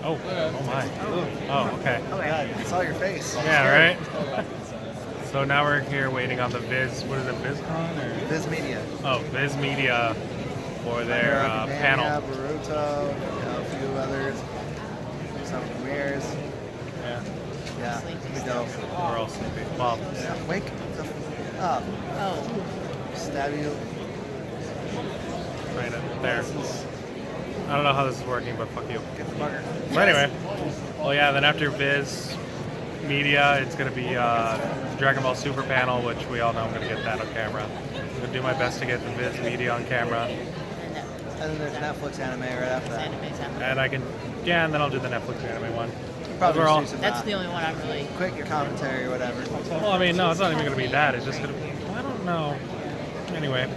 Oh, oh my. Oh, okay. God, I saw your face. Yeah, right? So now we're here waiting on the VIZ, what is it, VizCon? Or? VIZ Media. Oh, VIZ Media for their panel. Boruto, a few others, some premieres. Yeah, Yeah, we go. we're all sleepy. Well, Yeah, wake up. Oh. Stab you. right in there. I don't know how this is working, but fuck you. Get the bugger. But anyway, well, yeah, then after VIZ Media, it's going to be Dragon Ball Super panel, which we all know I'm going to get that on camera. I'm going to do my best to get the VIZ Media on camera. And then there's Netflix anime right after that. And I can, yeah, and then I'll do the Netflix anime one. Probably Overall, just do some, That's the only one I'm really. quick commentary or whatever. well, I mean, no, it's not even going to be that. It's just going to be, I don't know. Anyway,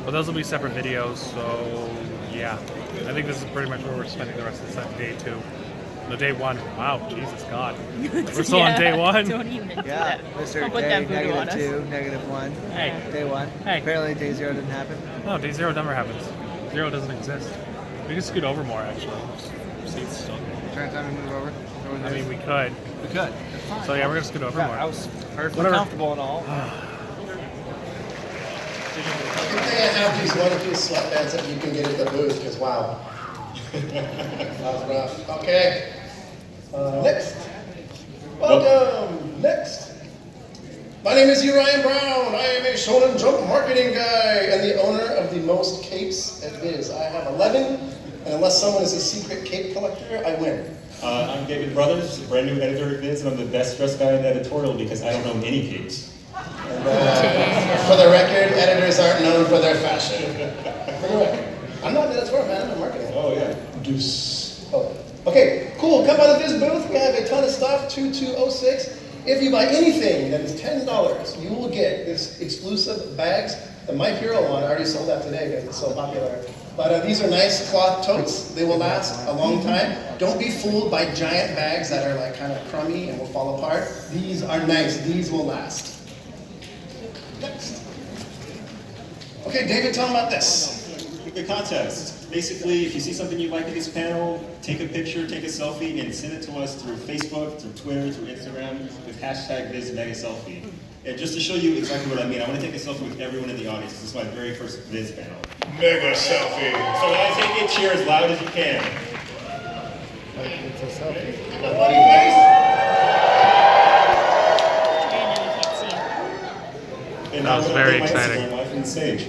but those will be separate videos, so yeah. I think this is pretty much where we're spending the rest of this day 2. No, day 1. Wow, Jesus God. We're still on day 1. Don't even do Yeah, that. Mr. Don't put Day, that voodoo on us. -2, -1. Hey, Day 1. Hey. Apparently day 0 didn't happen. no, day 0 never happens. 0 doesn't exist. We can scoot over more, actually. Seats still. Trying to move over. I mean, we could. We could. So yeah, we're going to scoot over Yeah, more. I was perfectly Whatever. comfortable and all. Good thing I have these one-piece sweatpants that you can get at the booth, because wow. That was rough. Okay. Next. Welcome. Next. My name is Uriah Brown. I am a Shonen Jump marketing guy and the owner of the most capes at VIZ. I have 11, and unless someone is a secret cape collector, I win. I'm David Brothers, brand new editor at VIZ, and I'm the best dressed guy in the editorial because I don't own any capes. And, for the record, editors aren't known for their fashion. For the record. I'm not an editorial man, I'm a marketing. Oh yeah. Deuce. Oh. Okay, cool. Come by the VIZ booth. We have a ton of stuff. 2206. If you buy anything that is $10, you will get this exclusive bags. The My Hero one I already sold out today because it's so popular. But these are nice cloth totes. They will last a long time. Don't be fooled by giant bags that are like kind of crummy and will fall apart. These are nice. These will last. Next. Okay, David, tell them about this. Good contest. Basically, if you see something you like in this panel, take a picture, take a selfie, and send it to us through Facebook, through Twitter, through Instagram, with hashtag VizMegaSelfie. And just to show you exactly what I mean, I want to take a selfie with everyone in the audience. This is my very first VIZ panel. Mega selfie. So when I take it, cheer as loud as you can. It's a selfie. And That was very exciting. Live from the stage.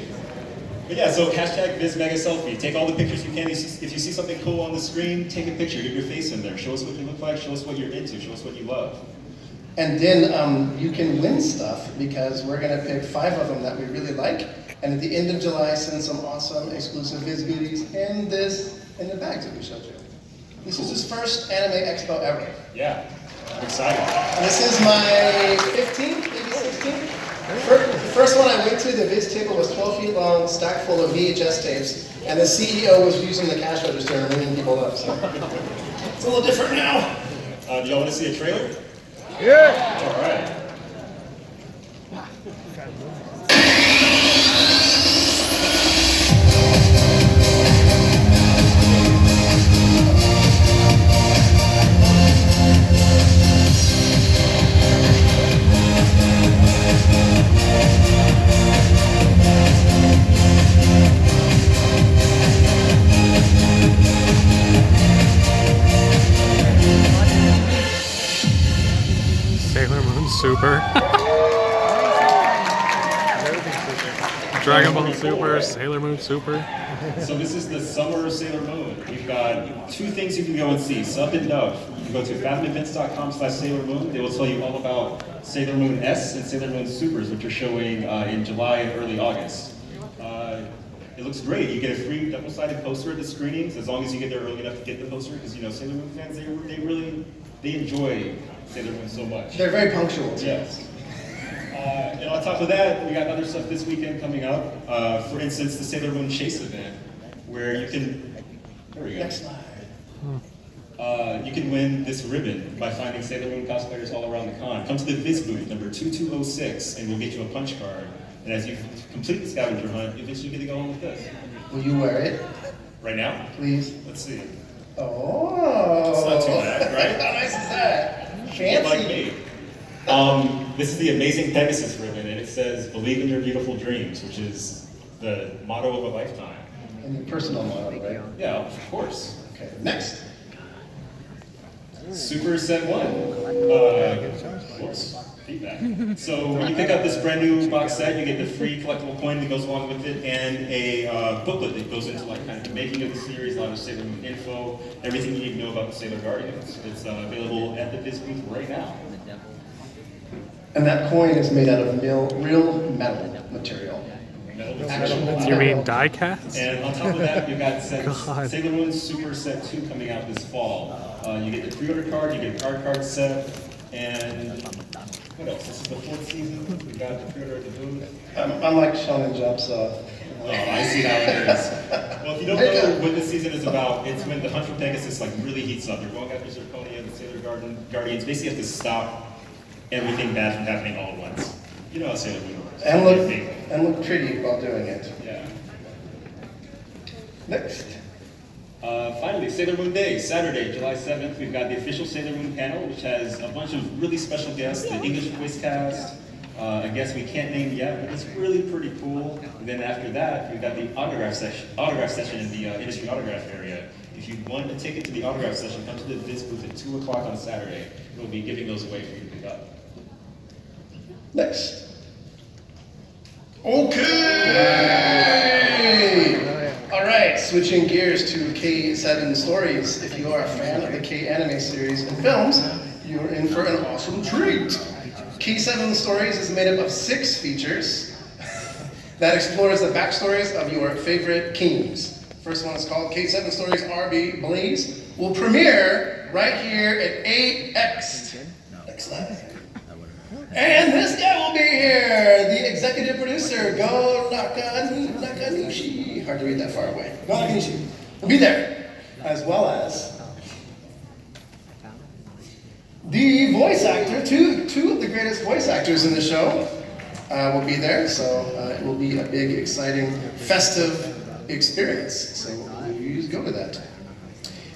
But yeah, so hashtag VizMegaSelfie. Take all the pictures you can. If you see something cool on the screen, take a picture. Get your face in there. Show us what you look like. Show us what you're into. Show us what you love. And then you can win stuff because we're going to pick 5 of them that we really like. And at the end of July, send some awesome exclusive VIZ beauties in the bags that we showed you. This is his first Anime Expo ever. Yeah, I'm excited. This is my 15th, maybe 16th. The first one I went to, the VIZ table was 12 feet long, stacked full of VHS tapes, and the CEO was using the cash register and ringing people up. So it's a little different now. Do y'all want to see a trailer? Yeah! All right. Sailor Moon Super. Dragon Ball Super, Sailor Moon Super. So this is the summer of Sailor Moon. We've got 2 things you can go and see, sub and dub. You can go to fathomevents.com/Sailor Moon. They will tell you all about Sailor Moon S and Sailor Moon Supers, which are showing in July and early August. It looks great. You get a free double-sided poster at the screenings as long as you get there early enough to get the poster, because you know Sailor Moon fans, they enjoy Sailor Moon so much. They're very punctual. Too. Yes. And on top of that, we got other stuff this weekend coming up. For instance, the Sailor Moon Chase event, where you can, there we go. Next slide. You can win this ribbon by finding Sailor Moon cosplayers all around the con. Come to the VIZ booth, number 2206, and we'll get you a punch card. And as you complete the scavenger hunt, you eventually get to go home with this. Will you wear it? Right now? Please. Let's see. Oh. like me. This is the Amazing Pegasus ribbon, and it says, "Believe in your beautiful dreams," which is the motto of a lifetime. And your personal motto, right? Yeah, of course. Okay, next. Super Set 1. Whoops, feedback. So when you pick up this brand new box set, you get the free collectible coin that goes along with it, and a booklet that goes into like kind of the making of the series, a lot of Sailor Moon info, everything you need to know about the Sailor Guardians. It's available at the VIZ booth right now. And that coin is made out of real metal material. You mean die cast? And on top of that, you've got God. Sailor Moon Super Set 2 coming out this fall. You get the pre-order card, you get a card set, and what else? This is the 4th season. We've got the pre-order at the booth. I'm like Shonen Jump, so. Oh, I see how it is. Well, if you don't know what this season is about, it's when the Hunt for Pegasus like really heats up. You're going after Zirconia, the Sailor Guardians. Basically, have to stop everything bad from happening all at once. You know how Sailor Moon works. And look pretty while doing it. Yeah. Next. Finally, Sailor Moon Day, Saturday, July 7th. We've got the official Sailor Moon panel, which has a bunch of really special guests, the English voice cast, a guest we can't name yet, but it's really pretty cool. And then after that, we've got the autograph session in the industry autograph area. If you want a ticket to the autograph session, come to the VIZ booth at 2 o'clock on Saturday. We'll be giving those away for you to pick up. Next. Okay! Alright, switching gears to K7 Stories. If you are a fan of the K anime series and films, you are in for an awesome treat. K7 Stories is made up of 6 features that explores the backstories of your favorite kings. First one is called K7 Stories RB Blaze. Will premiere right here at AX. Next slide. And this guy will be here, the executive producer, Go Nakanishi. Hard to read that far away. Go Nakanishi will be there, as well as the voice actor, two of the greatest voice actors in the show will be there. So it will be a big, exciting, festive experience. So please go to that.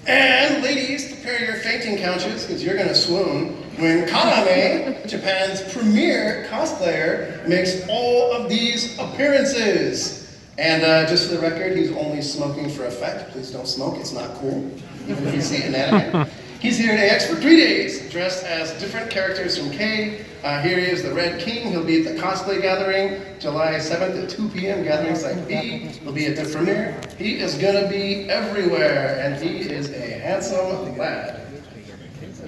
And ladies, prepare your fainting couches because you're going to swoon when Kaname, Japan's premier cosplayer, makes all of these appearances. And just for the record, he's only smoking for effect. Please don't smoke, it's not cool, even if you see it in anime. He's here at AX for 3 days, dressed as different characters from K. Here he is, the Red King. He'll be at the cosplay gathering, July 7th at 2 p.m., gathering site B. He'll be at the premiere. He is gonna be everywhere, and he is a handsome lad.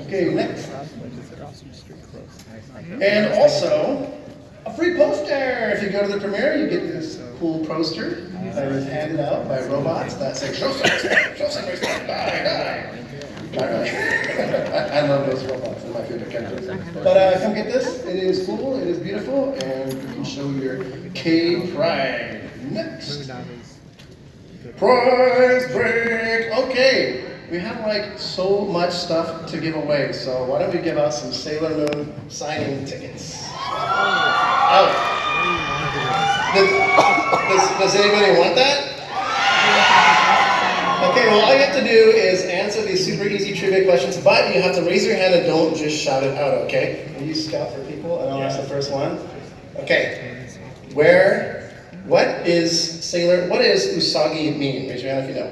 Okay, next. And also, a free poster. If you go to the premiere, you get this cool poster that is handed out by robots that say, show some respect, die. Not really. I love those robots, they're my favorite characters. But come get this, it is cool, it is beautiful, and you can show your K pride. Next. Prize break! Okay, we have like so much stuff to give away, so why don't we give out some Sailor Moon signing tickets? Oh. Does anybody want that? Okay, well all you have to do is answer these super easy trivia questions, but you have to raise your hand and don't just shout it out, okay? Will you scout for people and I'll ask the first one? Okay, what is Usagi mean? Raise your hand if you know.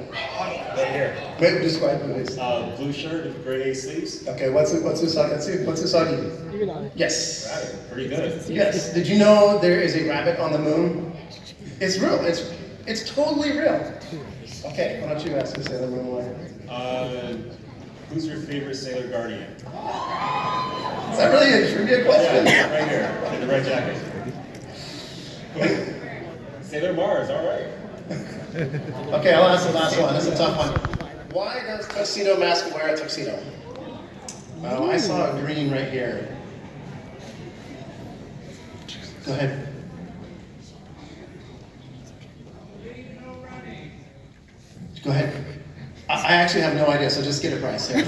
Right here. Wait, describe what it is. Blue shirt with gray sleeves. Okay, what's Usagi? What's Usagi? Yes. Right, pretty good. Yes. Did you know there is a rabbit on the moon? It's real. It's totally real. Okay, why don't you ask the Sailor Moon one? Who's your favorite Sailor Guardian? Is that really a trivia question? Yeah, right here, in the red jacket. Sailor Mars, all right. Okay, I'll ask the last one. This is a tough one. Why does Tuxedo Mask wear a tuxedo? I saw a green right here. Go ahead. Go ahead. I actually have no idea, so just get a price here.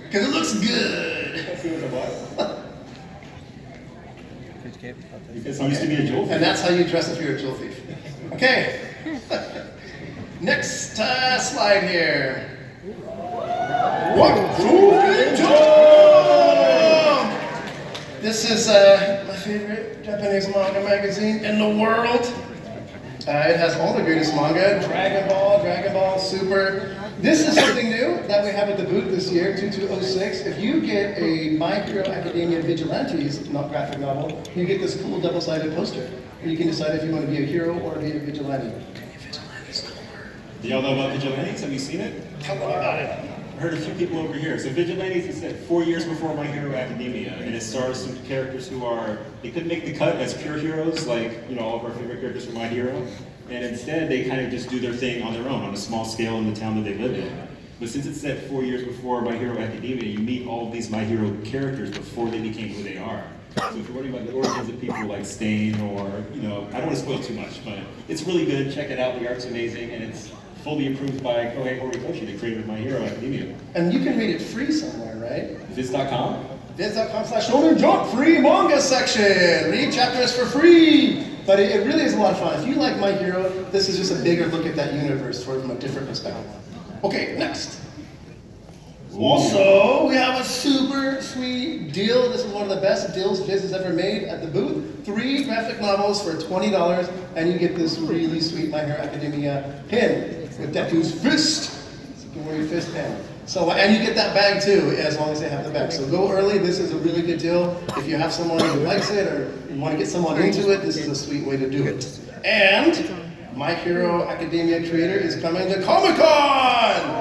Because it looks good. Because he used to be a jewel thief. And that's how you dress if you're a jewel thief. Okay. Next slide here. This is my favorite Japanese manga magazine in the world. It has all the greatest manga, Dragon Ball Super. This is something new that we have at the booth this year, 2206. If you get a My Hero Academia Vigilantes graphic novel, you get this cool double-sided poster. And you can decide if you want to be a hero or be a vigilante. Do y'all know about Vigilantes? Have you seen it? Tell me about it. I heard a few people over here. So Vigilantes is set 4 years before My Hero Academia, and it stars some characters who they couldn't make the cut as pure heroes, like, you know, all of our favorite characters from My Hero. And instead, they kind of just do their thing on their own, on a small scale in the town that they live in. But since it's set 4 years before My Hero Academia, you meet all of these My Hero characters before they became who they are. So if you're wondering about the origins of people like Stain or, you know, I don't want to spoil too much, but it's really good. Check it out. The art's amazing, and it's fully approved by Kohei Horikoshi, the creator of My Hero Academia. And you can read it free somewhere, right? VIZ.com? VIZ.com/Shonen Jump free manga section. Read chapters for free. But it really is a lot of fun. If you like My Hero, this is just a bigger look at that universe from a different perspective. Okay, next. Also, we have a super sweet deal. This is one of the best deals VIZ has ever made at the booth. 3 graphic novels for $20, and you get this really sweet My Hero Academia pin with Deku's fist. You can wear your fist pin. So, and you get that bag too, as long as they have the bag. So go early. This is a really good deal. If you have someone who likes it or you want to get someone into it, this is a sweet way to do it. And My Hero Academia creator is coming to Comic-Con!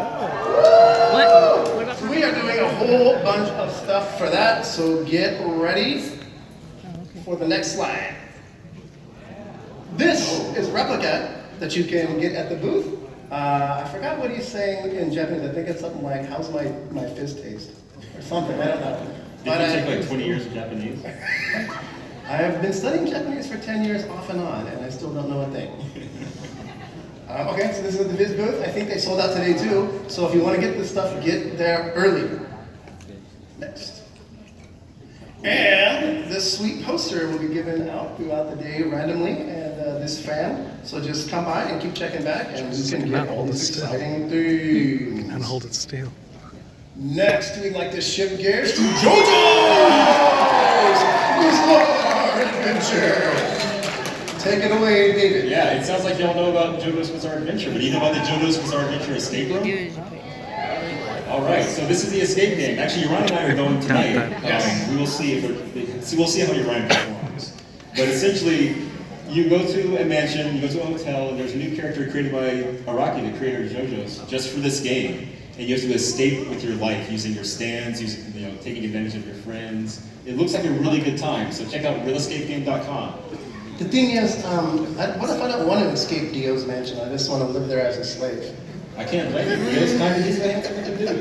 So we are doing a whole bunch of stuff for that, so get ready for the next slide. This is Replica that you can get at the booth. I forgot what he's saying in Japanese. I think it's something like, how's my fist taste? Or something, I don't know. Did you take like 20 years of Japanese? I have been studying Japanese for 10 years off and on, and I still don't know a thing. Okay, so this is the VIZ booth. I think they sold out today too. So if you want to get this stuff, get there early. Next. And this sweet poster will be given out throughout the day randomly, and this fan. So just come by and keep checking back, and you can get all these exciting things. And hold it still. Next, we'd like to shift gears to JoJo's Bizarre Adventure. Take it away, David. Yeah, it sounds like y'all know about JoJo's Bizarre Adventure, but do you know about the JoJo's Bizarre Adventure escape room? All right, so this is the escape game. Actually, Uriah and I are going tonight. We will see we'll see how Uriah performs. But essentially, you go to a mansion, you go to a hotel, and there's a new character created by Araki, the creator of JoJo's, just for this game. And you have to escape with your life using your stands, taking advantage of your friends. It looks like a really good time. So check out realescapegame.com. The thing is, what if I don't want to escape Dio's mansion? I just want to live there as a slave. I can't blame you. Dio's kind of decent answer to do. I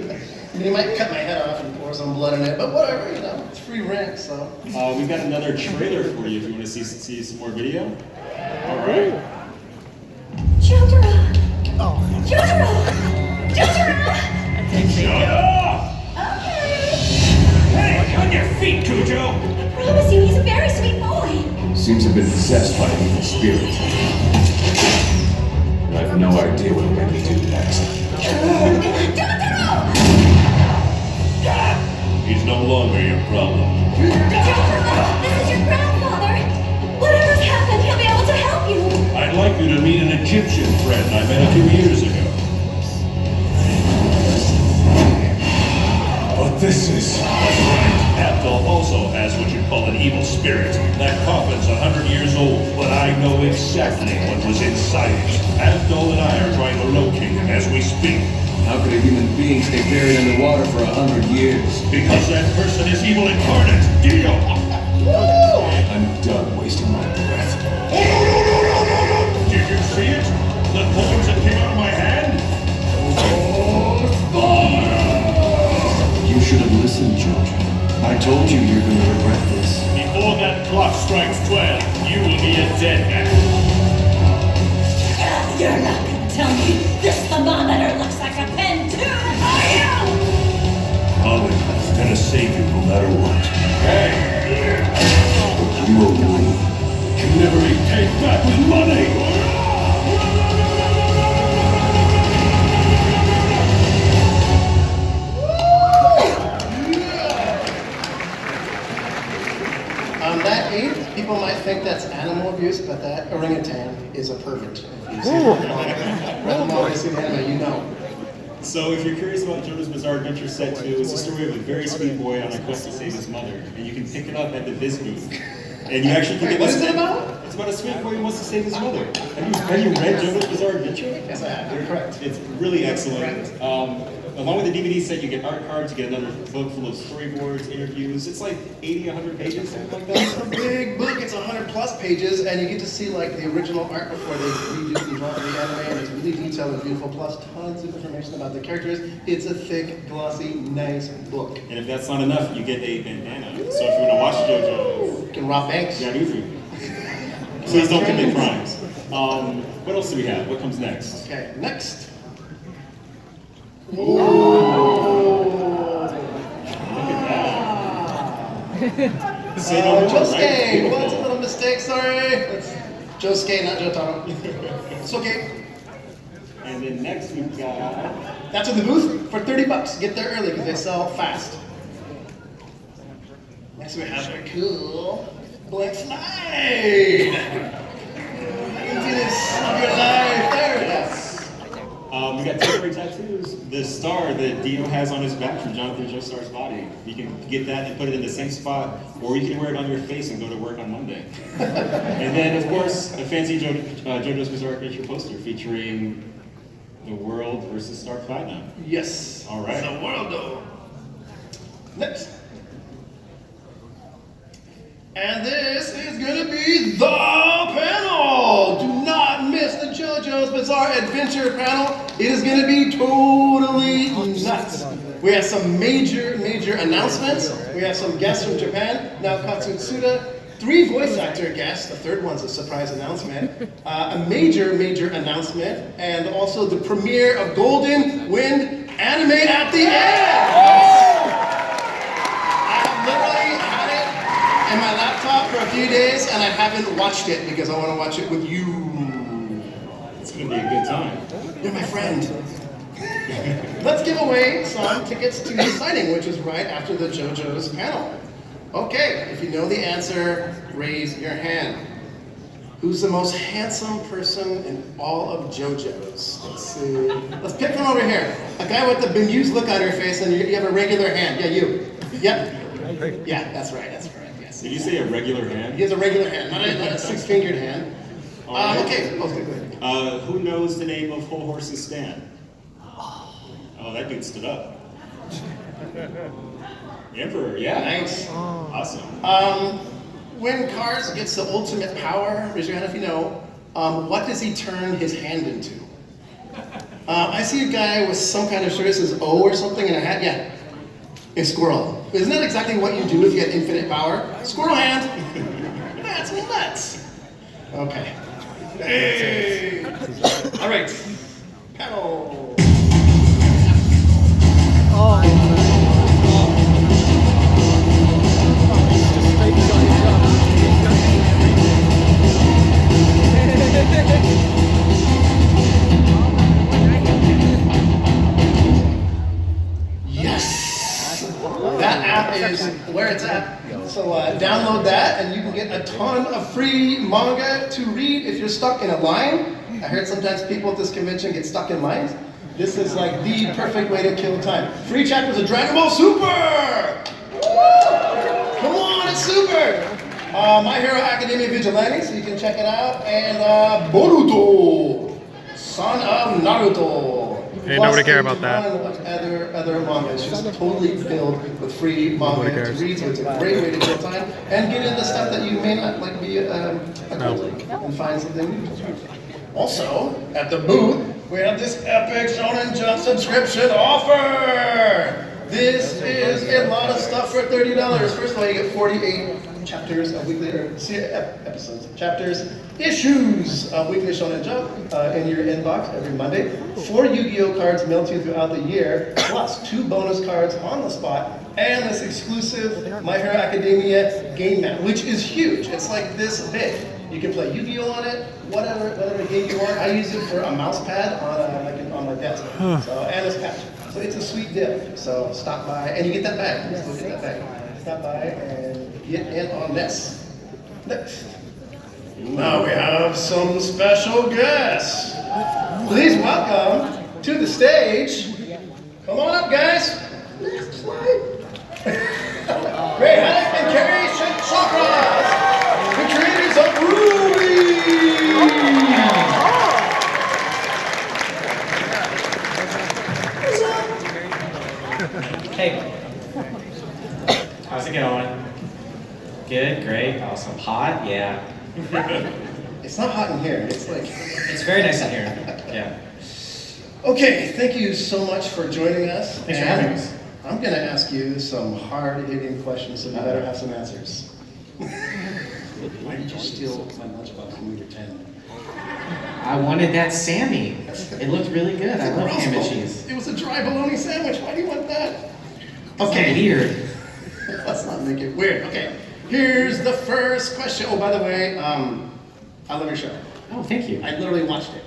mean, he might cut my head off and pour some blood in it, but whatever, it's free rent, so. We've got another trailer for you if you want to see some more video. All right. Jotaro! Jotaro! Jotaro! Shut up! Okay. Hey, on your feet, Cujo! I promise you, he's a very sweet boy. Seems to have been possessed by an evil spirit. I have no idea what I'm going to do next. Jotaro! He's no longer your problem. Jotaro! This is your grandfather! Whatever's happened, he'll be able to help you! I'd like you to meet an Egyptian friend I met a few years ago. But this is... That's right. Abdul also has what you call an evil spirit. That coffin's 100 years old, but I know exactly what was inside it. Abdul and I are trying to locate him as we speak. How could a human being stay buried underwater for 100 years? Because that person is evil incarnate, Dio! I'm done wasting my breath. Oh, no! Did you see it? The thorns that came out of my hand? You should have listened, George. I told you you're going to regret this. Before that clock strikes 12, you will be a dead man. You're not gonna tell me this thermometer looks like a pen too, are you? I'm gonna save you no matter what. Hey! You owe me. You never repay back with money! abuse, but that orangutan is a pervert. If you see that always in anime, you know. So if you're curious about JoJo's Bizarre Adventure Set 2, it's the story of a very sweet boy on a quest to save his mother. And you can pick it up at the VIZ booth. And you actually can get What this. is it about? It's about a sweet boy who wants to save his mother. Have you read JoJo's Bizarre Adventure? Yes, I have. You're correct. It's really excellent. Along with the DVD set, you get art cards, you get another book full of storyboards, interviews. It's like 80, 100 pages, something like that. It's a big book. It's 100 plus pages, and you get to see like the original art before they redo and draw the anime. And it's really detailed and beautiful. Plus, tons of information about the characters. It's a thick, glossy, nice book. And if that's not enough, you get a bandana. So if you want to watch JoJo, You can rob banks. yeah, please don't commit crimes. What else do we have? What comes next? Okay, next. Say no more, Josuke! right? Well, it's a little mistake, sorry. It's Josuke, not Jotaro. It's okay. And then next we've got. That's in the booth for 30 bucks. Get there early because they sell fast. Next we have a cool blank slide. I can see this of your life. There it is. We got temporary tattoos. The star that Dio has on his back from Jonathan Joestar's body. You can get that and put it in the same spot, or you can wear it on your face and go to work on Monday. And then, of course, a fancy JoJo's Bizarre Adventure poster featuring the World versus Stark Platinum. Yes. All right. The world though. Next. And this is gonna be the panel! Do not miss the JoJo's Bizarre Adventure panel. It is gonna be totally nuts. We have some major announcements. We have some guests from Japan. Now Katsusuda, 3 voice actor guests. The third one's a surprise announcement. A major announcement. And also the premiere of Golden Wind Anime at the end! In my laptop for a few days, and I haven't watched it because I want to watch it with you. It's going to be a good time. You're my friend. Let's give away some tickets to the signing, which is right after the JoJo's panel. Okay, if you know the answer, raise your hand. Who's the most handsome person in all of JoJo's? Let's see. Let's pick from over here. A guy with the bemused look on your face, and you have a regular hand. Yeah, you. Yep. Yeah, that's right. Did you say a regular hand? He has a regular hand, not a 6-fingered hand. Okay, go ahead. Who knows the name of Whole Horse's Stan? Oh, that dude stood up. Emperor, yeah. Nice. Awesome. When Cars gets the ultimate power, raise your hand if you know, what does he turn his hand into? I see a guy with some kind of shirt that says O or something and a hat. Yeah. A squirrel. Isn't that exactly what you do if you had infinite power? Squirrel hand. That's nuts. Okay. Hey. All right. Panel. Yes. That app is where it's at. So download that and you can get a ton of free manga to read if you're stuck in a line. I heard sometimes people at this convention get stuck in lines. This is like the perfect way to kill time. Free chapters of Dragon Ball Super! Come on, it's super! My Hero Academia Vigilante, so you can check it out. And Boruto, son of Naruto. Hey, nobody care about that. Other manga. It's just totally filled with free manga to read, so it's a great way to kill time and get into stuff that you may not like be and find something new. Also, at the booth, we have this epic Shonen Jump subscription offer. This is a lot of stuff for $30. First of all, you get 48 chapters of weekly episodes, issues of Weekly Shonen Jump in your inbox every Monday. 4 Yu-Gi-Oh cards mailed to you throughout the year, plus 2 bonus cards on the spot, and this exclusive My Hero Academia game mat, which is huge. It's like this big. You can play Yu-Gi-Oh on it, whatever game you want. I use it for a mouse pad on my desk. So, and this patch. So it's a sweet deal. So stop by, and you get that bag. You still get that bag. Stop by and get in on this. Next. Now we have some special guests. Please welcome to the stage. Come on up, guys. Next slide. Ray Haddock and Carrie Chakras, the creators of Ruby. Hey. How's it going? Good, great, awesome. Hot? Yeah. It's not hot in here. It's like... It's very nice in here. Yeah. Okay, thank you so much for joining us. Thanks for having us. I'm going to ask you some hard-hitting questions, so you better have some answers. Why did you steal my lunchbox when we were 10? I wanted that Sammy. It looked really good. I love ham and cheese. It was a dry bologna sandwich. Why do you want that? Okay. Weird. Let's not make it weird. Okay, here's the first question. Oh, by the way, I love your show. Oh, thank you. I literally watched it.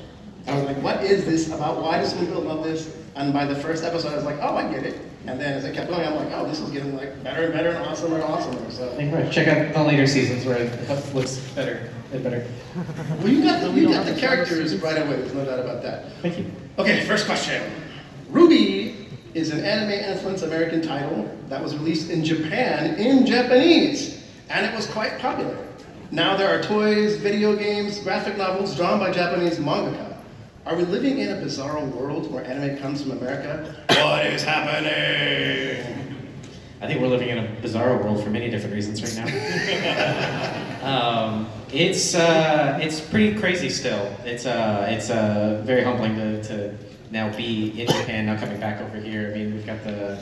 I was like, what is this about? Why does some people love this? And by the first episode, I was like, oh, I get it. And then as it kept going, I'm like, oh, this is getting like better and better and awesomer and awesomer. So, Check out the later seasons where it looks better and better. well, you got the characters right away. There's no doubt about that. Thank you. Okay, first question. Ruby is an anime-influenced American title that was released in Japan in Japanese, and it was quite popular. Now there are toys, video games, graphic novels drawn by Japanese mangaka. Are we living in a bizarre world where anime comes from America? What is happening? I think we're living in a bizarre world for many different reasons right now. It's pretty crazy still. It's very humbling to now be in Japan, now coming back over here. I mean, we've got the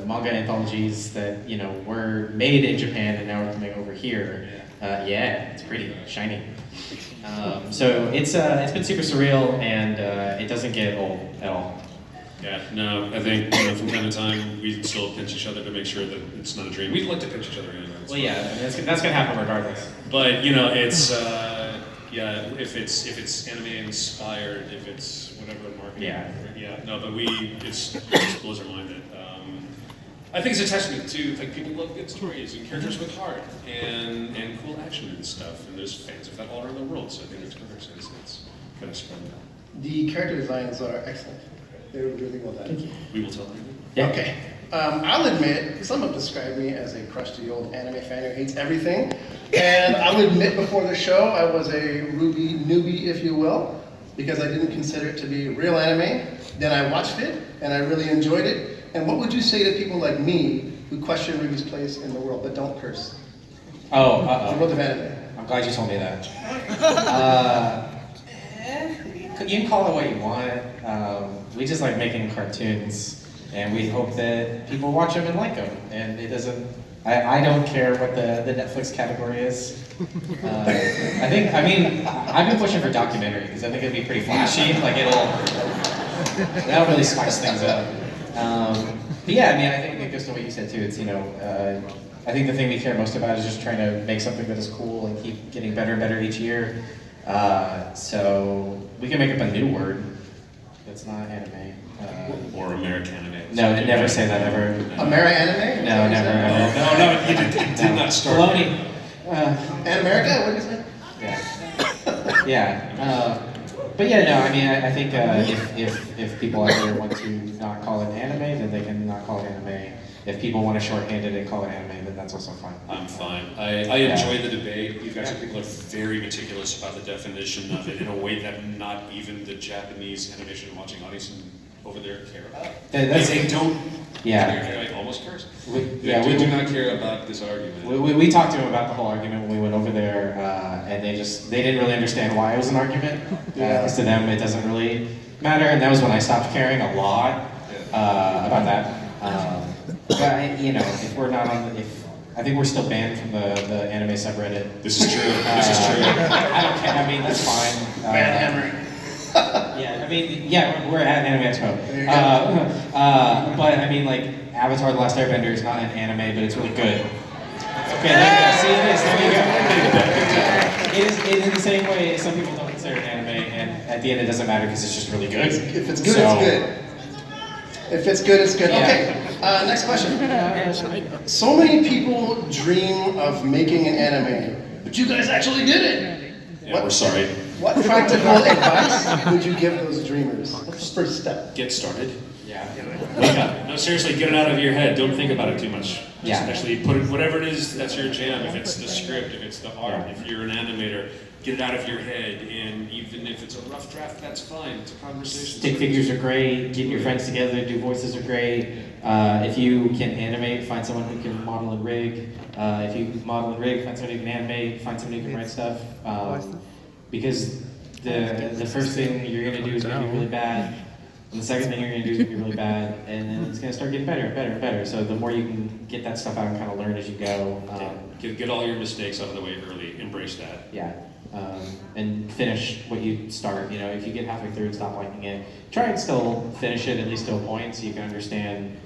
manga anthologies that were made in Japan and now we're coming over here. Yeah, it's pretty shiny. So it's been super surreal and it doesn't get old at all. Yeah, no, I think from time to time we still pinch each other to make sure that it's not a dream. We'd like to pinch each other anyway. Well, yeah, I mean, that's gonna happen regardless. But it's yeah, if it's anime inspired, if it's whatever marketing. Yeah. No, but it just blows our mind that. I think it's a testament to like people love good stories and characters with heart and cool action and stuff, and there's fans of that all around the world. So I think it's perfect sense. It's kind of spread out. The character designs are excellent. They're really well done. We will tell you. Yeah. Okay. I'll admit, some have described me as a crusty old anime fan who hates everything. And I'll admit before the show, I was a Ruby newbie, if you will, because I didn't consider it to be real anime. Then I watched it, and I really enjoyed it. And what would you say to people like me who question Ruby's place in the world, but don't curse? Oh, The world of anime. I'm glad you told me that. You can call it what you want. We just like making cartoons, and we hope that people watch them and like them. And it doesn't. I don't care what the Netflix category is. I've been pushing for documentary because I think it'd be pretty flashy. Like that'll really spice things up. But yeah, I mean, I think it goes to what you said too. It's I think the thing we care most about is just trying to make something that is cool and keep getting better and better each year. So we can make up a new word that's not anime. Or American anime. No, never say that ever. Amerianime? No, never. No, you did not start. Baloney. And America? What did you say? Yeah. But yeah, no, I mean, I think if people out there want to not call it anime, then they can not call it anime. If people want to shorthand it and call it anime, then that's also fine. I'm fine. I enjoy the debate. You've got some people are very meticulous about the definition of it in a way that not even the Japanese animation watching audience over there care about. They don't. Yeah. I almost cursed. We do not care about this argument. We talked to them about the whole argument when we went over there, and they didn't really understand why it was an argument. Because to them, it doesn't really matter, and that was when I stopped caring a lot about that. But if we're not on, I think we're still banned from the anime subreddit. This is true. This is true. I don't care. I mean, that's fine. Yeah, I mean, we're at Anime Expo. But I mean, like, Avatar: The Last Airbender is not an anime, but it's really good. Okay, there you go. See, it is. There you go. It is in the same way some people don't consider it anime, and at the end it doesn't matter because it's just really good. If it's good, it's good. If it's good, it's good. Yeah. Okay, next question. So many people dream of making an anime, but you guys actually did it. Yeah, we're sorry. What practical advice would you give those dreamers? What's the first step? Get started. Yeah. Wake up. No, seriously, get it out of your head. Don't think about it too much. Just Yeah. actually put it, whatever it is that's your jam. If it's the script, if it's the art, if you're an animator, get it out of your head. And even if it's a rough draft, that's fine. It's a conversation. Stick figures are great. Getting your friends together, do voices are great. If you can animate, find someone who can model and rig. If you model and rig, find someone who can animate. Find someone who can write stuff. Because the first thing you're gonna do is gonna be really bad, and the second thing you're gonna do is gonna be really bad, and then it's gonna start getting better and better and better. So the more you can get that stuff out and kind of learn as you go. Get all your mistakes out of the way early. Embrace that. Yeah. And finish what you start. You know, if you get halfway through and stop liking it, try and still finish it at least to a point so you can understand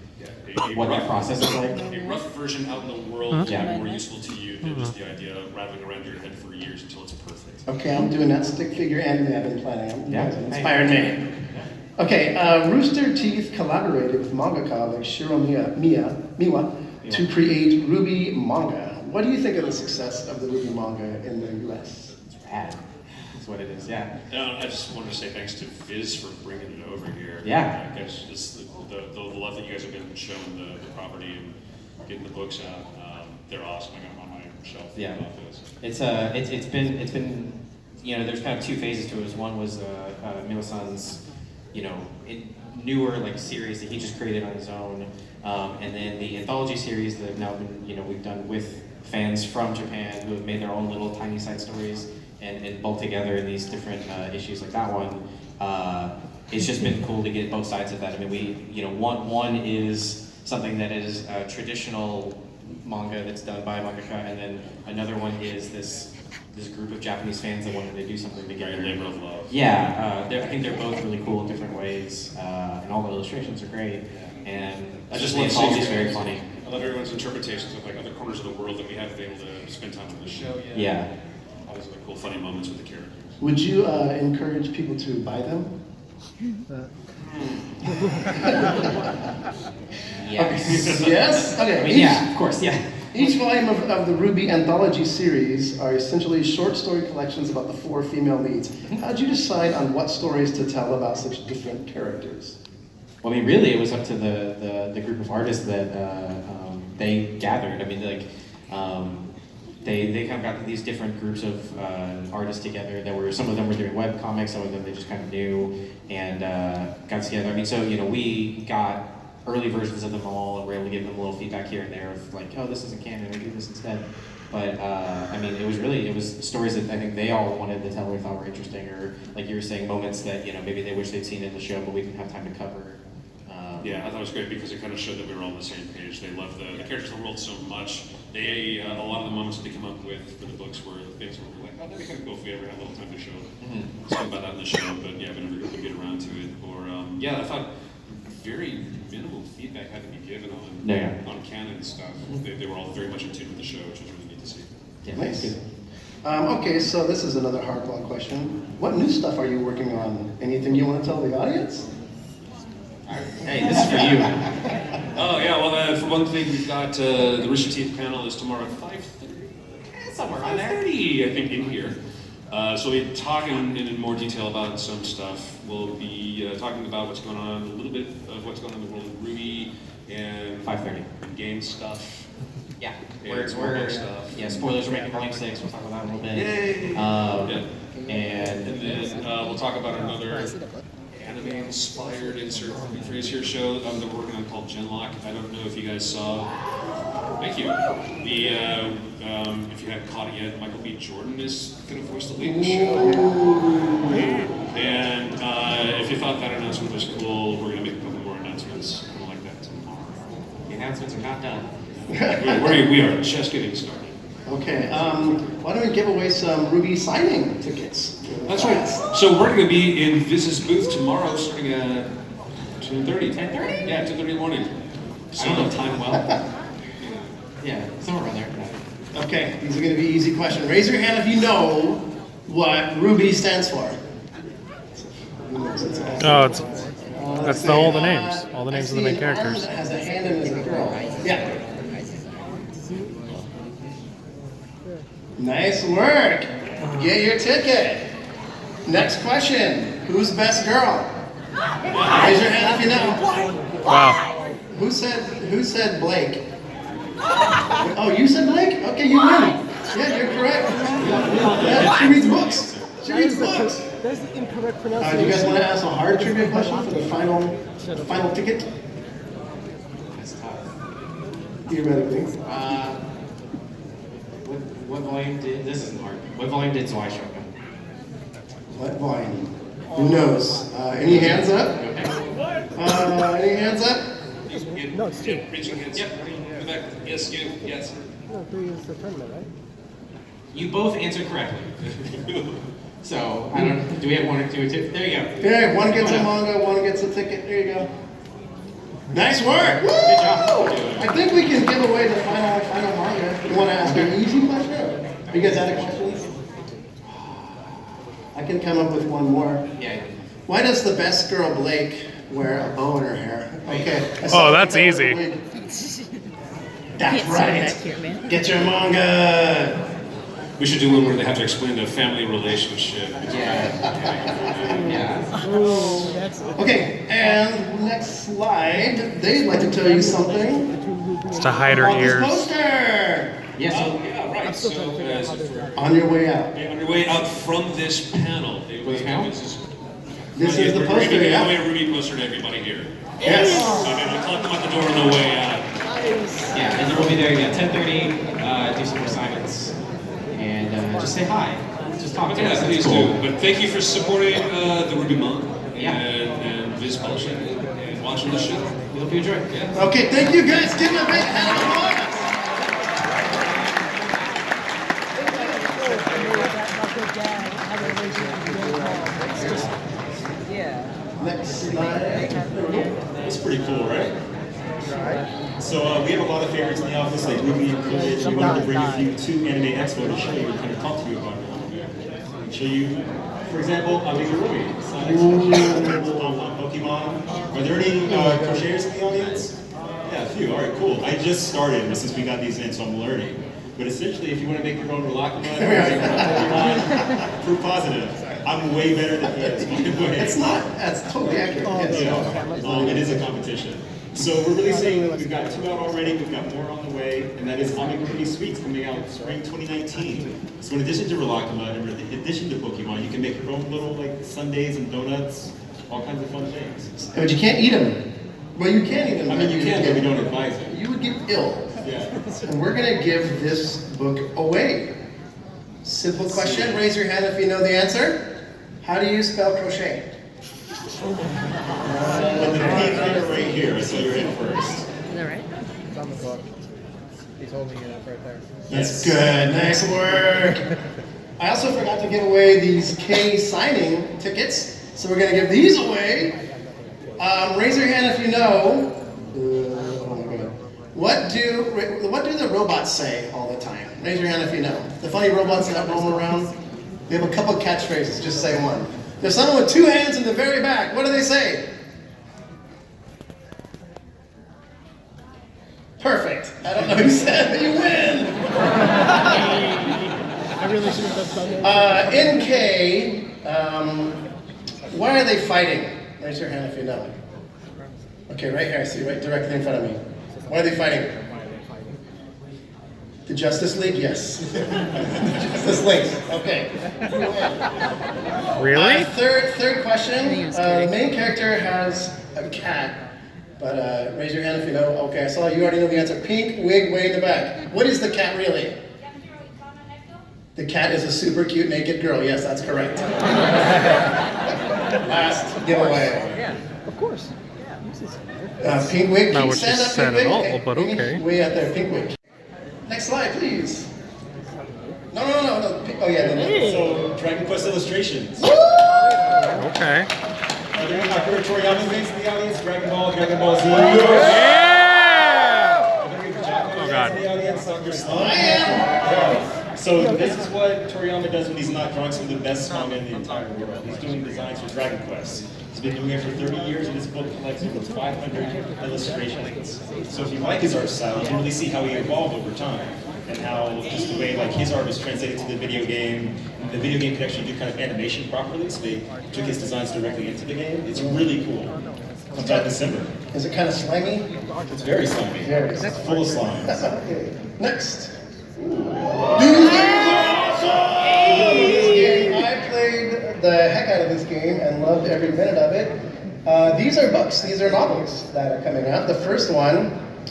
what that process is like. A rough version out in the world will be more useful to you than just the idea of rattling around your head for years until it's perfect. Okay, I'm doing that stick figure anime I've been planning. You Yeah. guys have inspired me. Okay, Rooster Teeth collaborated with mangaka like Shiro Miwa to create Ruby manga. What do you think of the success of the Ruby manga in the US? It's rad. That's what it is, yeah. I just wanted to say thanks to VIZ for bringing it over here. Yeah. I guess just the love that you guys have been showing the property and getting the books out. They're awesome. I got them on my shelf. Yeah. in the office. It's been you know, there's kind of two phases to it. One was Miwa-san's, you know, newer like series that he just created on his own, and then the anthology series that have now been, you know, we've done with fans from Japan who have made their own little tiny side stories and bulked together in these different issues like that one. It's just been cool to get both sides of that. I mean, one is something that is traditional manga that's done by a mangaka, and then another one is this group of Japanese fans that wanted to do something together. Very labor of love. Yeah, I think they're both really cool in different ways, and all the illustrations are great. And I just the love anthology seeing is very funny. I love everyone's interpretations of like other corners of the world that we haven't been able to spend time on the show yet. Yeah. Always like cool, funny moments with the characters. Would you encourage people to buy them? Yes. Yes? Okay. I mean, yeah, of course, yeah. Each volume of the Ruby anthology series are essentially short story collections about the 4 female leads. How did you decide on what stories to tell about such different characters? Well, I mean, really, it was up to the group of artists that they gathered. I mean, like, they kind of got these different groups of artists together. Some of them were doing web comics, some of them they just kind of knew and got together. I mean, so, you know, we got early versions of them all, and we're able to give them a little feedback here and there of like, oh, this isn't canon, or do this instead. But I mean, it was stories that I think they all wanted to tell or thought were interesting, or like you were saying, moments that, you know, maybe they wish they'd seen in the show, but we didn't have time to cover. Yeah, I thought it was great because it kind of showed that we were all on the same page. They love the characters of the world so much. They a lot of the moments that they come up with for the books were things where we're like, oh, that'd be kind of cool if we ever had a little time to show something about that in the show. But yeah, we never could get around to it. Or yeah, I thought very minimal feedback had to be given on canon and stuff. They were all very much in tune with the show, which was really neat to see. Yeah, Nice. Okay, so this is another hardball question. What new stuff are you working on? Anything you want to tell the audience? Hey, this is for you. Oh yeah, well for one thing, we've got the Rooster Teeth panel is tomorrow at 5:30. Somewhere around there. 5:30, I think, in here. So we'll be talking in more detail about some stuff. We'll be talking about what's going on, a little bit of what's going on in the world of Ruby and 5:30 and game stuff. Yeah, And some more book stuff. yeah, spoilers are making Volume 6. We'll talk about that in a little bit. Yay! And And then we'll talk about another anime-inspired insert phrase here show that we're working on called Genlock. I don't know if you guys saw. Thank you. The if you haven't caught it yet, Michael B. Jordan is going to voice the lead in the show. And if you thought that announcement was cool, we're going to make a couple more announcements kind of like that tomorrow. the announcements are not done. We are just getting started. Okay, why don't we give away some Ruby signing tickets? That's right. So we're going to be in VIZ's booth tomorrow, starting at 2:30. 10:30? Yeah, 2:30 in the morning. So I don't know time well. Yeah, somewhere around there. Okay, these are going to be easy questions. Raise your hand if you know what Ruby stands for. Oh, that's all the names. All the names of the main characters. Has a hand and is a girl. Yeah. Nice work. Get your ticket. Next question. Who's best girl? Raise your hand if you know. Wow. Who said Blake? Oh, you said Blake? Okay, you win. Yeah, you're correct. Yeah, she reads books. She reads books. That's the incorrect Do pronunciation. you guys want to ask a hard trivia question for the final ticket? That's tough. Theoretically. What volume did, this isn't hard. What volume did Zwei show up in? What volume? Who knows? Any hands up? Any hands up? No, it's 2. Reaching hands. Yep. In the back. Yes, you. Yes. No, 3 is the tournament, right? You both answered correctly. So, I don't, do we have 1 or 2 or 2? There you go. Yeah, one gets a manga, one gets a ticket. There you go. Nice work! Woo! Good job. I think we can give away the final manga. You want to ask an easy question? You guys out of questions? I can come up with one more. Yeah. Why does the best girl Blake wear a bow in her hair? Okay. Oh, that's easy. That's right. Get your manga. We should do one where they have to explain the family relationship. Yeah. Oh, that's Okay, and next slide. They'd like to tell you something. It's to hide her about this ears. poster. Yeah, so, Yeah, right. still trying to figure out how So, this works. On your way out. on your way out from this panel. this panel? This is the We're poster, giving yeah? away a Ruby poster to everybody here. Yes. So I'm going to collect them at the door on the way out. yeah, and then we'll be there again, 10:30, do some more signings, and just say hi. Just talk to Yeah, us. That's please cool. do. But thank you for supporting the Ruby Monk Yeah. and VIZ Publishing and watching the show. We hope you enjoy it. Yeah. Okay, thank you guys. Give them a big hand of applause. Next slide. That's pretty cool, right? So we have a lot of favorites in the office, like Ruby and Coolidge. We wanted to bring a few to Anime Expo to show you and kind of talk to you about it a little bit. And show you, for example, Amigurumi, Sonic Pokemon. Are there any crocheters in the audience? Yeah, a few. All right, cool. I just started since we got these in, so I'm learning. But essentially, if you want to make your own Rolakama, Pokemon, proof positive. I'm way better than he is, by the way. It's not. That's totally accurate. Yes. It is a competition. So we're releasing, we've got 2 out already, we've got more on the way, and that is Amigurumi Sweets coming out spring 2019. So in addition to Rolakama, and in addition to Pokemon, you can make your own little like sundaes and donuts, all kinds of fun things. But you can't eat them. Well, you can eat them. I mean, you can, but we don't advise it. You would get ill. Yeah. And we're going to give this book away. Simple question. Raise your hand if you know the answer. How do you spell crochet? But the pink letter right here, so you're in first. Is that right? It's on the book. He's holding it up right there. That's good. Nice work. I also forgot to give away these K signing tickets, so we're going to give these away. Raise your hand if you know. Oh my God. What do the robots say all the time? Raise your hand if you know. The funny robots that roam around. We have a couple catchphrases. Just say one. There's someone with 2 hands in the very back. What do they say? Perfect. I don't know who said, but you win. I really should have done that. NK, why are they fighting? Raise your hand if you know. Okay, right here. See, right directly in front of me. Why are they fighting? The Justice League? Yes. The Justice League. Okay. Really? Third question. The main character has a cat, but raise your hand if you know. Okay, I saw you already know the answer. Pink wig way in the back. What is the cat really? The cat is a super cute naked girl. Yes, that's correct. Last giveaway. Yeah, of course. Yeah, Pink wig. Not Pink, what she stand up, said pink at wig. all, but Amy, okay. way out there, pink wig. Next slide, please. No. Oh yeah, no. So Dragon Quest illustrations. Okay. Are there any Akira Toriyama fans in the audience? Dragon Ball, Dragon Ball Z. Yeah! Are there any Japanese Oh, God. fans in the audience? Dr. Slump? I am. So this is what Toriyama does when he's not drawing some of the best manga in the entire world. He's doing designs for Dragon Quest. He's been doing it for 30 years, and his book collects over 500 illustrations. So if you like his art style, you can really see how he evolved over time. and how just the way like his art was translated to the video game, the video game could actually do kind of animation properly, so they took his designs directly into the game. It's really cool. Comes out in December. Is it kind of slimy? It's very slimy. Very. It's full of slime. Okay. Next. This game, I played the heck out of this game and loved every minute of it. These are books. These are novels that are coming out. The first one,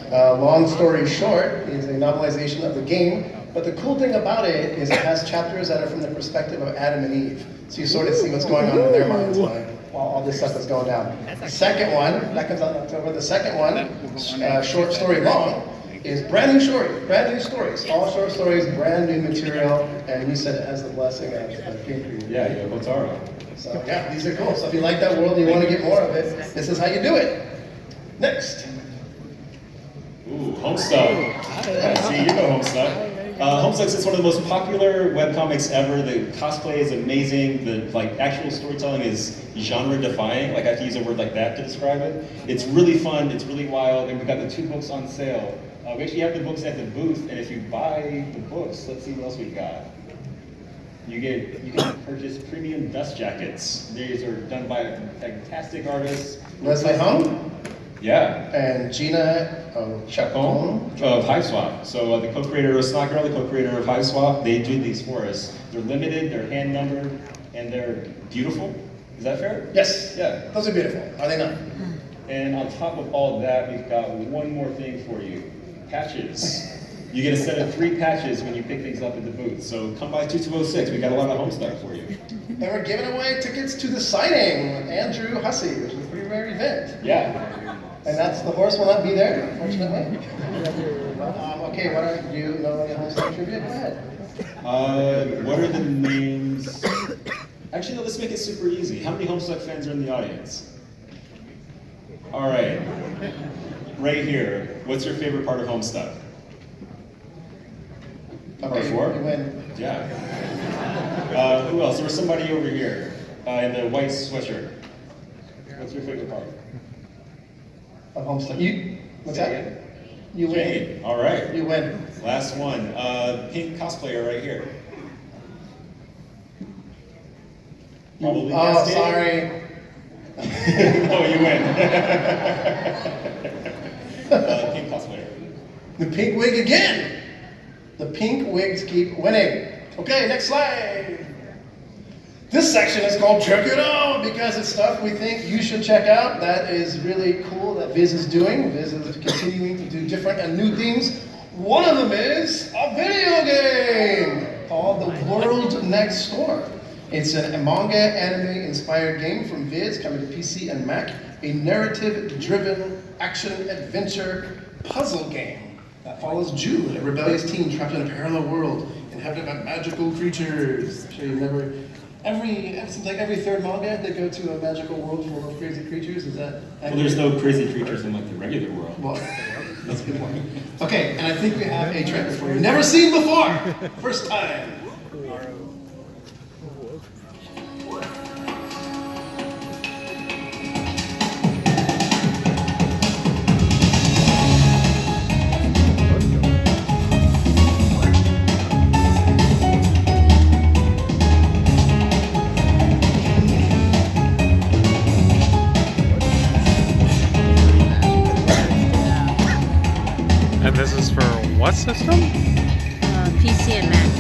long story short, is a novelization of the game. But the cool thing about it is it has chapters that are from the perspective of Adam and Eve. So you sort of see what's going on in their minds while all this stuff is going down. The second one, that comes out in October. The second one, short story long, is brand new stories. All short stories, brand new material, and you said it has the blessing of game creator. Yeah, you have Otaro. So yeah, these are cool. So if you like that world and you want to get more of it, this is how you do it. Next. Ooh, Homestuck. Yeah, see, you know Homestuck. Homestuck is one of the most popular webcomics ever. The cosplay is amazing. The actual storytelling is genre-defying. Like I have to use a word like that to describe it. It's really fun. It's really wild. And we've got the 2 books on sale. We actually have the books at the booth, and if you buy the books, let's see what else we got. You can purchase premium dust jackets. These are done by a fantastic artist. Leslie Hung? Yeah. And Gina Chacon of Hive Swap. So the co-creator of Snot Girl, the co-creator of Hive Swap, they do these for us. They're limited, they're hand numbered, and they're beautiful. Is that fair? Yes. Yeah. Those are beautiful. Are they not? And on top of all of that, we've got one more thing for you. Patches. You get a set of 3 patches when you pick things up at the booth. So come by 2206. We got a lot of Homestuck for you. And we're giving away tickets to the signing with Andrew Hussey, which is a pretty rare event. Yeah. And the horse will not be there, unfortunately. Okay, why don't you know the Homestuck trivia? Go ahead. What are the names? Actually, no, let's make it super easy. How many Homestuck fans are in the audience? All right. Right here. What's your favorite part of Homestuck? Okay, Part 4? you win. Yeah. Who else? There was somebody over here in the white sweatshirt. What's your favorite part? Of Homestuck. What's Say that? again? You win. Jane. All right. You win. Last one. Pink cosplayer right here. Probably Oh, guessed it. sorry. Oh, you win. Pink cosplayer. The pink wig again. The pink wigs keep winning. Okay, next slide. This section is called Check It Out because it's stuff we think you should check out. That is really cool that VIZ is doing. VIZ is continuing to do different and new things. One of them is a video game called The World Next Door. It's a manga anime inspired game from VIZ coming to PC and Mac. A narrative-driven action-adventure puzzle game that follows Jude, a rebellious teen trapped in a parallel world inhabited by magical creatures. I'm sure you've never... It seems like every third manga they go to a magical world full of crazy creatures. Is that accurate? Well, there's no crazy creatures in like the regular world. Well, that's a good point. Okay, and I think we have a trailer for you. Never seen before! First time. And this is for what system? PC and Mac.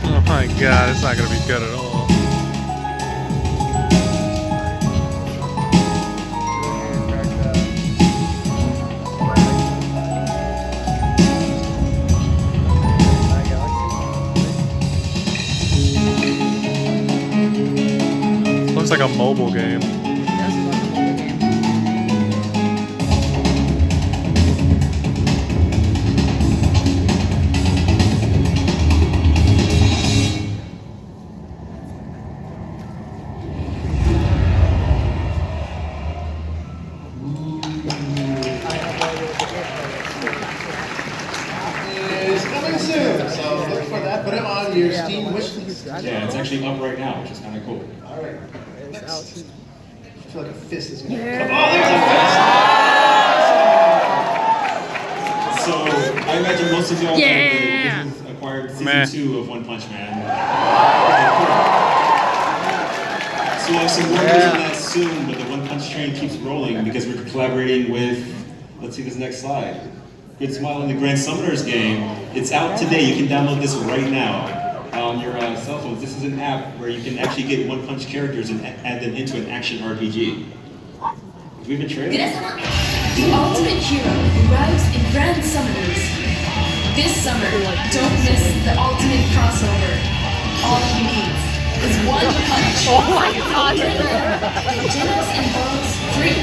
Oh my god, it's not gonna be good at all. Looks like a mobile game. Is coming soon, so look for that. Put it on your Steam wish list. Yeah, it's actually up right now, which is kind of cool. All right. Next. I feel like a fist is going to Yeah. come. Oh, there's a fist! So I imagine most of y'all Yeah. Meh. season 2 of One Punch Man. So we'll have some more news on that soon, but the One Punch train keeps rolling because we're collaborating with, let's see this next slide. Good Smile in the Grand Summoners game. It's out today. You can download this right now on your cell phones. This is an app where you can actually get One Punch characters and add them into an action RPG. Do we have a trailer? The ultimate hero arrives in Grand Summoners. This summer, don't miss the ultimate crossover. All he needs is one punch. Oh my god! Genos and balls free.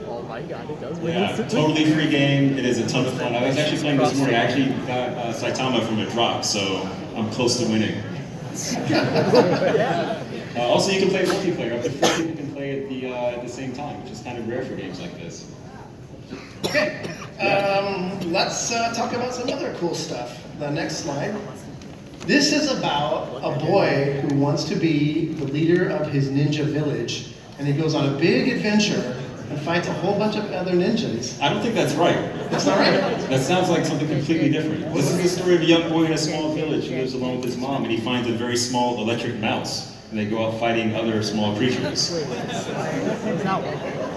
Oh my god, it does win. Yeah, totally free game. It is a ton of fun. I was actually playing this morning. I actually got Saitama from a drop, so I'm close to winning. Also, you can play multiplayer. Up to 4 people can play at the same time, which is kind of rare for games like this. Okay, let's talk about some other cool stuff. The next slide. This is about a boy who wants to be the leader of his ninja village, and he goes on a big adventure and fights a whole bunch of other ninjas. I don't think that's right. That's not right? That sounds like something completely different. This is the story of a young boy in a small village who lives alone with his mom, and he finds a very small electric mouse, and they go out fighting other small creatures.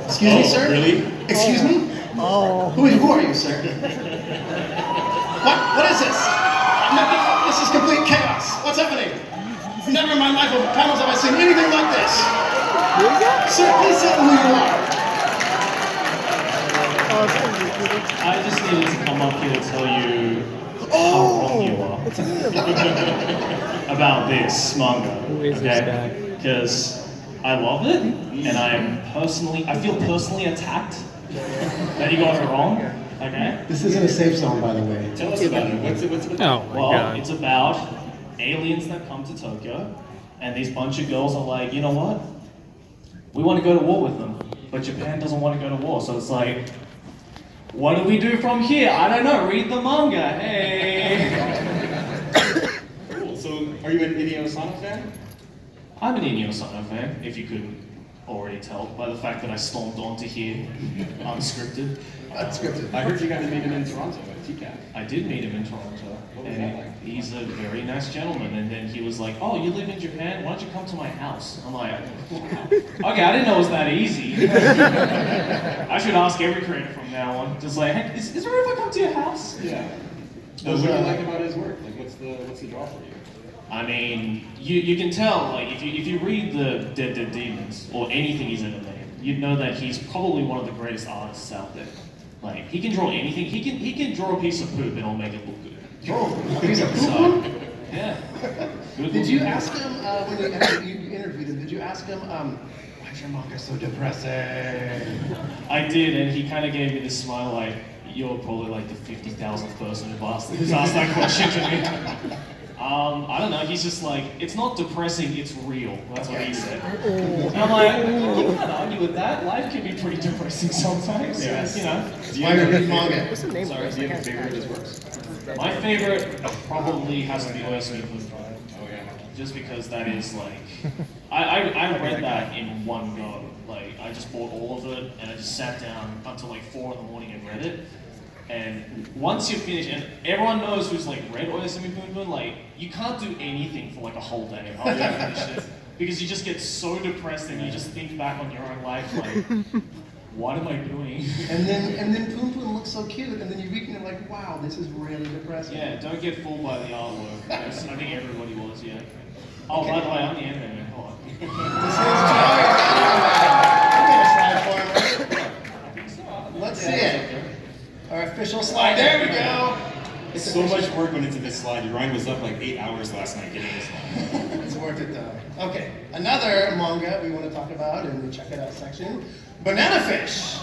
Excuse me, sir? Really? Excuse me? Oh. Who are you, sir? What is this? This is complete chaos. What's happening? Never in my life of panels have I seen anything like this. Sir, please tell me who you are. I just needed to come up here to tell you how wrong you are about this manga. Who is this guy? Because I love it, and I feel personally attacked that you got it wrong. Okay. This isn't a safe zone, by the way. Tell us about it. What's it about? Oh my Well, god. it's about aliens that come to Tokyo, and these bunch of girls are like, you know what? We want to go to war with them, but Japan doesn't want to go to war. So it's like, what do we do from here? I don't know. Read the manga. Hey. Cool. So, are you an Inio Sano fan? I'm an Inio Sano fan, if you couldn't already tell by the fact that I stormed onto here unscripted. Unscripted. I heard you guys meet him in Toronto at Teeky. I did meet him in Toronto, What was that like? and he's a very nice gentleman. And then he was like, "Oh, you live in Japan? Why don't you come to my house?" I'm like, "Okay, I didn't know it was that easy." I should ask every creator from now on, just like, "Hey, is it alright if I come to your house?" Yeah. So what do you like about his work? Like, what's the draw for you? I mean, you can tell, like, if you read the Dead Demons or anything he's ever made, you'd know that he's probably one of the greatest artists out there. Like, he can draw anything. He can draw a piece of poop and it'll make it look good. Oh, he's a So, poop. yeah. Did you ask him when you interviewed him? Did you ask him, why is your manga so depressing? I did, and he kind of gave me this smile, like, you're probably like the 50,000th person who's asked that question to me. I don't know, he's just like, it's not depressing, it's real. That's what he said. And I'm like, you can't argue with that. Life can be pretty depressing sometimes. Yes. You know. Do you have a manga? What's the name Sorry, of do you have a it? favorite of his works? My favorite probably has to be Oyasumi Food. Oh yeah. Just because that is like, I read that in one go. Like, I just bought all of it, and I just sat down until like 4 in the morning and read it. And once you finish, and everyone knows who's like read Oyasumi Poon, like, you can't do anything for like a whole day after you finish it. Because you just get so depressed and you just think back on your own life, like, what am I doing? And then Poon Poon looks so cute, and then you read it and you're like, wow, this is really depressing. Yeah, don't get fooled by the artwork. Yes, I think everybody was, yeah. Oh, by the way, I'm the anime man. Hold on. This is I'm gonna slide for him. Let's see it. Our official slide. There we go. It's so much work went into this slide. Ryan was up like 8 hours last night getting this one. It's worth it though. Okay, another manga we want to talk about in the check it out section. Banana Fish.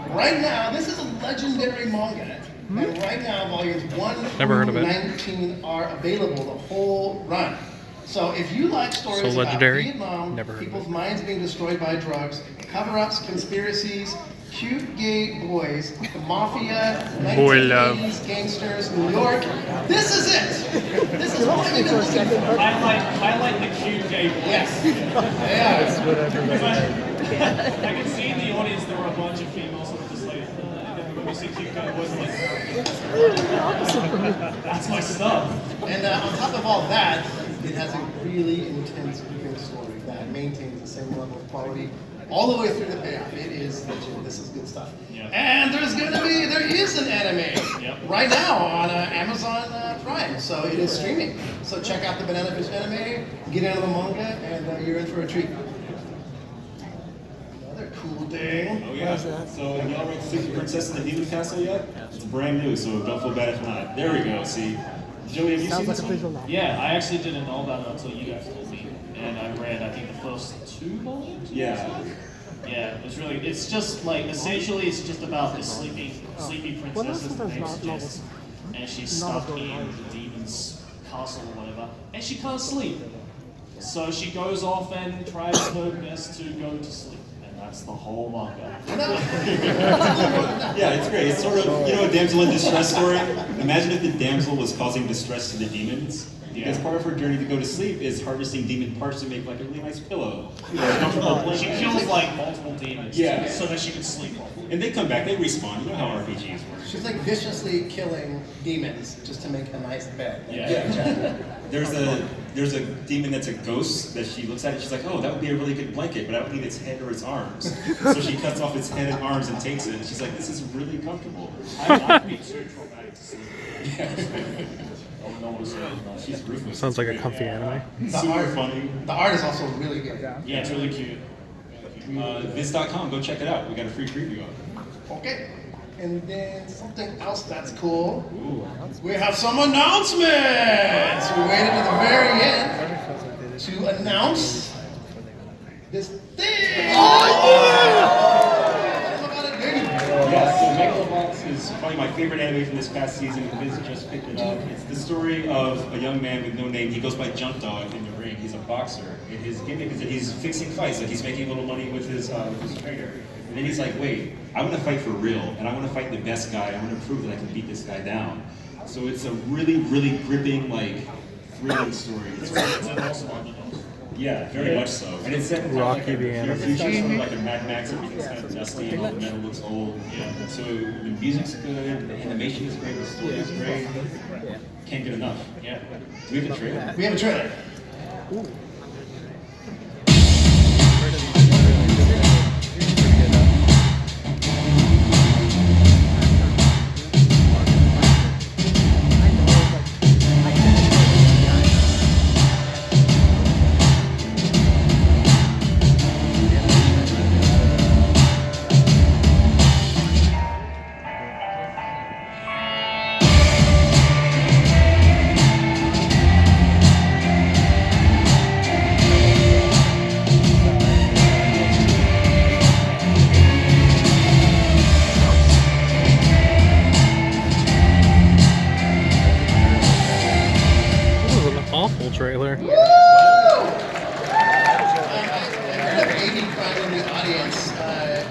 Right now, this is a legendary manga. And right now, volumes 1 Never heard of through it. 19 are available, the whole run. So if you like stories So about legendary? Vietnam, Never heard of people's it. minds being destroyed by drugs, cover-ups, conspiracies, cute gay boys, the mafia, Boy love. 1980s gangsters, New York, this is it. This is what you've been looking for. Highlight the cute gay boys. Yes. That's what everybody I can see in the audience there were a bunch of females who were just like, Toxic Cucumber was like, that's my stuff. And on top of all that, it has a really intense gripping story that maintains the same level of quality all the way through the payoff. It is legit. This is good stuff. Yeah. And there is an anime Yep. right now on Amazon Prime, so it is streaming. So check out the Banana Fish anime, get into the manga, and you're in for a treat. Another cool thing. Oh yeah. So y'all read Sleeping Princess in the Demon Castle yet? It's brand new, so don't feel bad if not. There we go. See, Joey, have you seen this one? Yeah, I actually didn't know about it until you guys told me. And I read, I think, the first 2 volumes? Yeah. Yeah, it was really, it's just like, essentially it's just about this sleepy princess, as the name suggests. And she's stuck in the demon's castle or whatever. And she can't sleep. So she goes off and tries her best to go to sleep. And that's the whole manga. Yeah, it's great. It's sort of, a damsel in distress story. Imagine if the damsel was causing distress to the demons. Because part of her journey to go to sleep is harvesting demon parts to make like a really nice pillow. She kills like multiple demons so that she can sleep. And they come back, they respawn. You know how RPGs work. She's like viciously killing demons just to make a nice bed. Yeah. There's a demon that's a ghost that she looks at and she's like, oh, that would be a really good blanket, but I don't need its head or its arms. So she cuts off its head and arms and takes it. And she's like, this is really comfortable. I'd be too traumatic to sleep. She's ruthless. Sounds like a comfy anime. Super funny. The art is also really good. Yeah, it's really cute. VIZ.com, go check it out. We got a free preview of it. Okay. And then something else that's cool. We have some announcements. We waited to the very end to announce this thing. Yeah, so Megalobox is probably my favorite anime from this past season. VIZ just picked it up. It's the story of a young man with no name. He goes by Jump Dog in the ring. He's a boxer. And his gimmick is that he's fixing fights. Like he's making a little money with his trainer. And then he's like, wait, I want to fight for real. And I want to fight the best guy. I want to prove that I can beat this guy down. So it's a really, really gripping, like, thrilling story. Yeah, very much so. And it's set in Rocky like the a future, sort of like a Mad Max, everything's kind of dusty and all the metal looks old. Yeah. So the music's good, the animation is great, the story is great. Can't get enough. Yeah. Do we have a trailer? We have a trailer. Awful trailer. I heard a baby crying in the audience.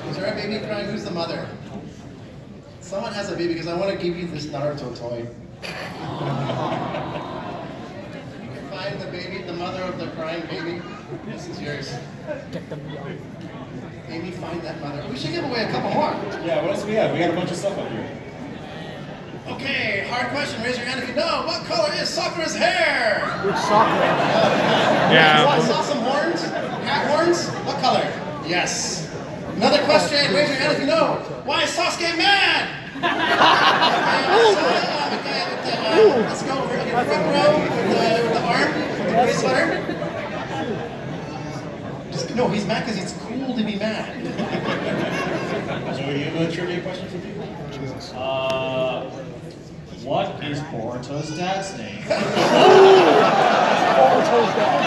Is there a baby crying? Who's the mother? Someone has a baby because I want to give you this Naruto toy. Find the baby, the mother of the crying baby. This is yours. Amy, find that mother. We should give away a couple more. Yeah, what else do we have? We got a bunch of stuff up here. Okay, hard question. Raise your hand if you know. What color is Sakura's hair? Which Sakura? Yeah. Oh, I saw some horns. Hat horns? What color? Yes. Another question. Raise your hand if you know. Why is Sasuke mad? Let's go over in front row with the arm, with the gray sweater. No, he's mad because it's cool to be mad. Joey, do you have a trivia question for people? What is Boruto's dad's name? Boruto's dad.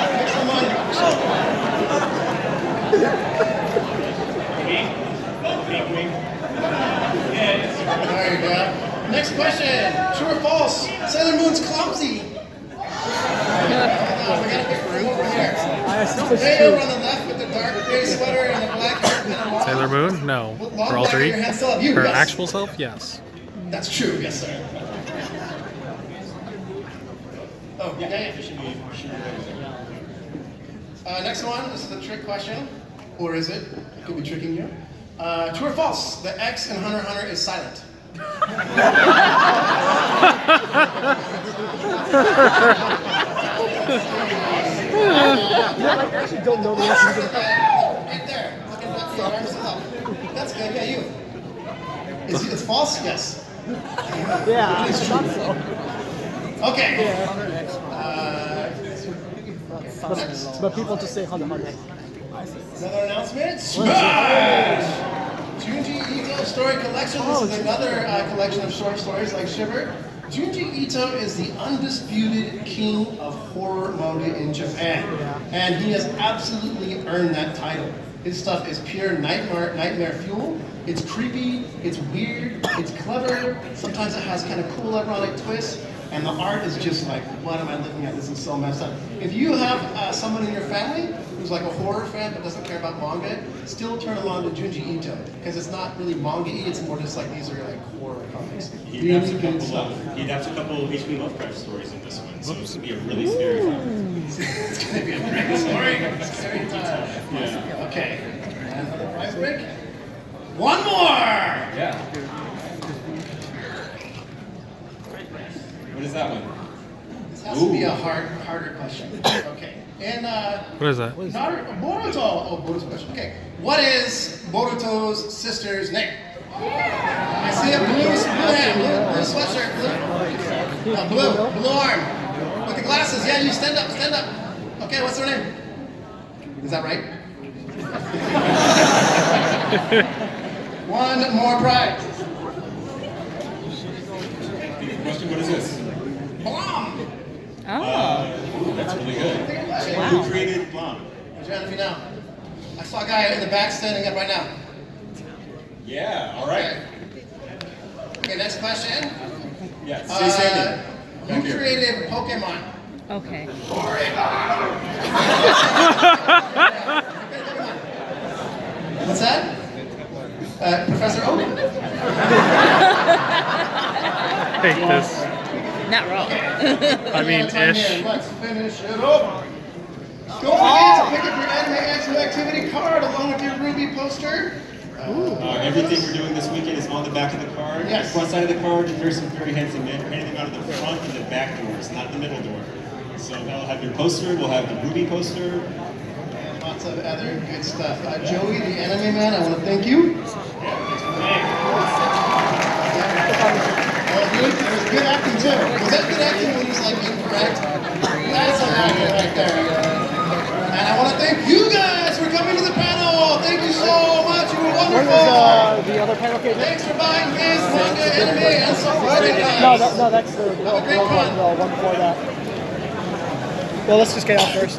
There you go. Next question. True or false? Sailor Moon's clumsy. We gotta pick from over here. I assume it's Hey, over true. on the left with the dark gray sweater and the black hair and a long. Sailor Moon? No. Long Her black alter hair, ego? your hand still up. You, Her yes. actual self? Yes. That's true, yes, sir. Oh, yeah. Next one. This is a trick question. Or is it? It could be tricking you. True or false? The X in Hunter x Hunter is silent. I actually don't know the answer to that. Right there. Look at that. The arms up. That's good. Yeah, you. It's false? Yes. Yeah, I thought so. Okay. But people just say Hunter Hunter. Another announcement. Smash! Junji Ito Story Collection. This is another collection of short stories like Shiver. Junji Ito is the undisputed king of horror manga in Japan. And he has absolutely earned that title. His stuff is pure nightmare fuel. It's creepy, it's weird, it's clever. Sometimes it has kind of cool ironic twists. And the art is just like, what am I looking at? This is so messed up. If you have someone in your family who's like a horror fan but doesn't care about manga, still turn them on to Junji Ito. Because it's not really manga-y, it's more just like these are like horror comics. He adapts a couple of H.P. Lovecraft stories in this one, so it's going to be a really scary time. It's going to be a great story. Scary time. Yeah. Okay. And another prize break. One more! Yeah. What is that one? This has to be a harder question. Okay. And What is that? Boruto. Oh, Boruto's question. Okay. What is Boruto's sister's name? I see a blue hand, blue sweatshirt, blue arm. With the glasses. Yeah, you stand up, stand up. Okay, what's her name? Is that right? One more prize. Question, what is this? Blom. Oh. Ooh, that's really good. Wow. Who created Blom? Raise your hand if you know. I saw a guy in the back standing up right now. Yeah, all right. Okay, next question. Yeah, stay standing. Back Who here. created Pokemon? Okay. What's that? Professor Oden. Hate this. Not wrong. I mean, Time ish. here. Let's finish it up. Don't forget to pick up your Anime Expo activity card along with your Ruby poster. Everything we're doing this weekend is on the back of the card. Yes. The front side of the card, there's some very handsome men painting out of the front and the back doors, not the middle door. So that'll have your poster, we'll have the Ruby poster. And lots of other good stuff. Joey, the anime man, I want to thank you. Oh, dude, there was good acting too. Was that good acting when he was like incorrect? That's some acting right there. And I want to thank you guys for coming to the panel. Thank you so much. You were When wonderful. is the other panel case? Thanks for buying VIZ, manga, anime, and supporting us. No, that's the one before that. Well, let's just get out first.